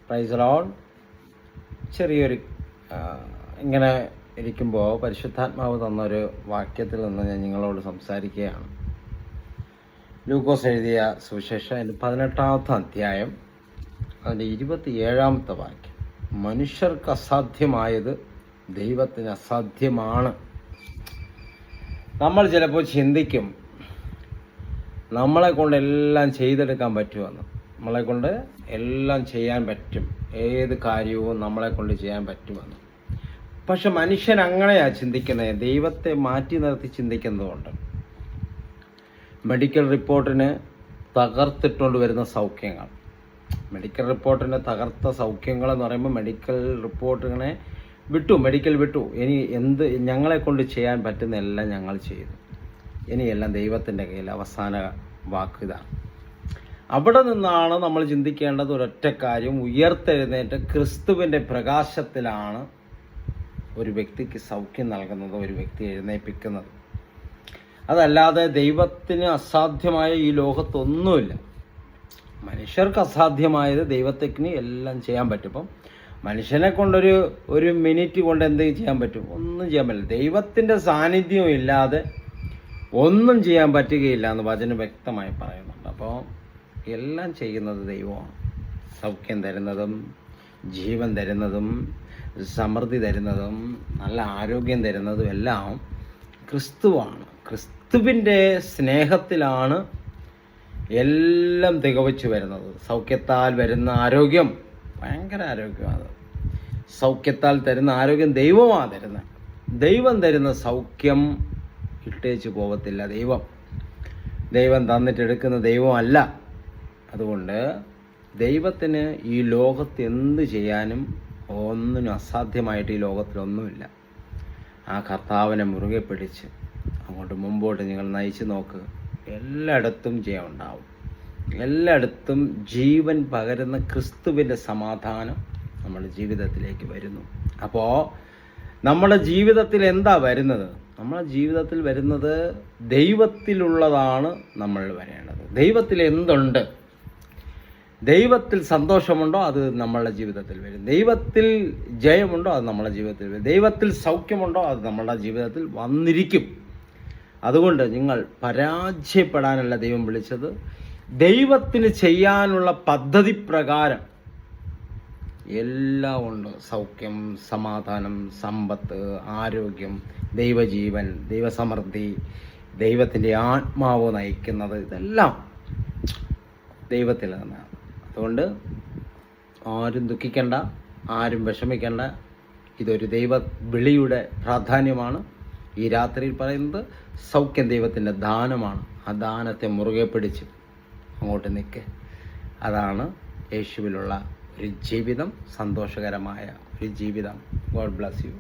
Praise Lord. ചെറിയൊരു ഇങ്ങനെ ഇരിക്കുമ്പോൾ പരിശുദ്ധാത്മാവ് തന്നൊരു വാക്യത്തിൽ നിന്ന് ഞാൻ നിങ്ങളോട് സംസാരിക്കുകയാണ്. ലൂക്കോസ് എഴുതിയ സുവിശേഷം അതിൻ്റെ 18-ാമത്തെ അധ്യായം അതിൻ്റെ 27-ാമത്തെ വാക്യം. മനുഷ്യർക്ക് അസാധ്യമായത് ദൈവത്തിന് അസാധ്യമാണ്. നമ്മൾ ചിലപ്പോൾ ചിന്തിക്കും നമ്മളെ കൊണ്ട് എല്ലാം ചെയ്തെടുക്കാൻ പറ്റുമെന്ന്. നമ്മളെ കൊണ്ട് എല്ലാം ചെയ്യാൻ പറ്റും, ഏത് കാര്യവും നമ്മളെ കൊണ്ട് ചെയ്യാൻ പറ്റുമെന്ന്. പക്ഷെ മനുഷ്യൻ അങ്ങനെയാണ് ചിന്തിക്കുന്നത്, ദൈവത്തെ മാറ്റി നിർത്തി ചിന്തിക്കുന്നതുകൊണ്ട്. മെഡിക്കൽ റിപ്പോർട്ടിന് തകർത്തിട്ടുകൊണ്ട് വരുന്ന സൗഖ്യങ്ങൾ, മെഡിക്കൽ റിപ്പോർട്ടിന് തകർത്ത സൗഖ്യങ്ങൾ എന്ന് പറയുമ്പോൾ മെഡിക്കൽ റിപ്പോർട്ടിനെ മെഡിക്കൽ വിട്ടു. ഇനി എന്ത് ഞങ്ങളെ കൊണ്ട് ചെയ്യാൻ പറ്റുന്ന എല്ലാം ഞങ്ങൾ ചെയ്തു, ഇനിയെല്ലാം ദൈവത്തിൻ്റെ കയ്യിൽ. അവസാന വാക്ക് ഇതാണ്. അവിടെ നിന്നാണ് നമ്മൾ ചിന്തിക്കേണ്ടത് ഒരൊറ്റ കാര്യം: ഉയർത്തെഴുന്നേറ്റ് ക്രിസ്തുവിൻ്റെ പ്രകാശത്തിലാണ് ഒരു വ്യക്തിക്ക് സൗഖ്യം നൽകുന്നത്, ഒരു വ്യക്തി എഴുന്നേൽപ്പിക്കുന്നത്. അതല്ലാതെ ദൈവത്തിന് അസാധ്യമായ ഈ ലോകത്തൊന്നുമില്ല. മനുഷ്യർക്ക് അസാധ്യമായത് ദൈവത്തിന് എല്ലാം ചെയ്യാൻ പറ്റും. ഇപ്പം മനുഷ്യനെ കൊണ്ടൊരു മിനിറ്റ് കൊണ്ട് എന്തെങ്കിലും ചെയ്യാൻ പറ്റും? ഒന്നും ചെയ്യാൻ പറ്റില്ല. ദൈവത്തിൻ്റെ സാന്നിധ്യം ഇല്ലാതെ ഒന്നും ചെയ്യാൻ പറ്റുകയില്ല എന്ന് വചനം വ്യക്തമായി പറയുന്നുണ്ട്. അപ്പോൾ എല്ലാം ചെയ്യുന്നത് ദൈവമാണ്. സൗഖ്യം തരുന്നതും ജീവൻ തരുന്നതും സമൃദ്ധി തരുന്നതും നല്ല ആരോഗ്യം തരുന്നതും എല്ലാം ക്രിസ്തുവാണ്. ക്രിസ്തുവിൻ്റെ സ്നേഹത്തിലാണ് എല്ലാം തികവച്ചു വരുന്നത്. സൗഖ്യത്താൽ വരുന്ന ആരോഗ്യം ഭയങ്കര ആരോഗ്യമാണ്. സൗഖ്യത്താൽ തരുന്ന ആരോഗ്യം ദൈവമാണ് തരുന്നത്. ദൈവം തരുന്ന സൗഖ്യം ഇട്ടേച്ച് പോകത്തില്ല. ദൈവം തന്നിട്ടെടുക്കുന്ന ദൈവമല്ല. അതുകൊണ്ട് ദൈവത്തിന് ഈ ലോകത്ത് എന്ത് ചെയ്യാനും ഒന്നിനും അസാധ്യമായിട്ട് ഈ ലോകത്തിലൊന്നുമില്ല. ആ കർത്താവിനെ മുറുകെ പിടിച്ച് അങ്ങോട്ട് മുമ്പോട്ട് നിങ്ങൾ നയിച്ച് നോക്കുക. എല്ലായിടത്തും ജയം ഉണ്ടാവും. എല്ലായിടത്തും ജീവൻ പകരുന്ന ക്രിസ്തുവിൻ്റെ സമാധാനം നമ്മുടെ ജീവിതത്തിലേക്ക് വരുന്നു. അപ്പോൾ നമ്മുടെ ജീവിതത്തിൽ എന്താ വരുന്നത്? നമ്മുടെ ജീവിതത്തിൽ വരുന്നത് ദൈവത്തിലുള്ളതാണ് നമ്മൾ വരേണ്ടത്. ദൈവത്തിൽ എന്തുണ്ട്? ദൈവത്തിൽ സന്തോഷമുണ്ടോ? അത് നമ്മളുടെ ജീവിതത്തിൽ വരും. ദൈവത്തിൽ ജയമുണ്ടോ? അത് നമ്മുടെ ജീവിതത്തിൽ വരും. ദൈവത്തിൽ സൗഖ്യമുണ്ടോ? അത് നമ്മുടെ ജീവിതത്തിൽ വന്നിരിക്കും. അതുകൊണ്ട് നിങ്ങൾ പരാജയപ്പെടാനല്ല ദൈവം വിളിച്ചത്. ദൈവത്തിന് ചെയ്യാനുള്ള പദ്ധതി പ്രകാരം എല്ലാം ഉണ്ട്. സൗഖ്യം, സമാധാനം, സമ്പത്ത്, ആരോഗ്യം, ദൈവജീവൻ, ദൈവസമൃദ്ധി, ദൈവത്തിൻ്റെ ആത്മാവ് നയിക്കുന്നത്, ഇതെല്ലാം ദൈവത്തിൽ നിന്നാണ്. അതുകൊണ്ട് ആരും ദുഃഖിക്കേണ്ട, ആരും വിഷമിക്കേണ്ട. ഇതൊരു ദൈവ വിളിയുടെ പ്രാധാന്യമാണ്. ഈ രാത്രിയിൽ പറയുന്നത് സൗഖ്യം ദൈവത്തിൻ്റെ ദാനമാണ്. ആ ദാനത്തെ മുറുകെ പിടിച്ച് അങ്ങോട്ട് നിൽക്കുക. അതാണ് യേശുവിലുള്ള ഒരു ജീവിതം, സന്തോഷകരമായ ഒരു ജീവിതം. God bless you.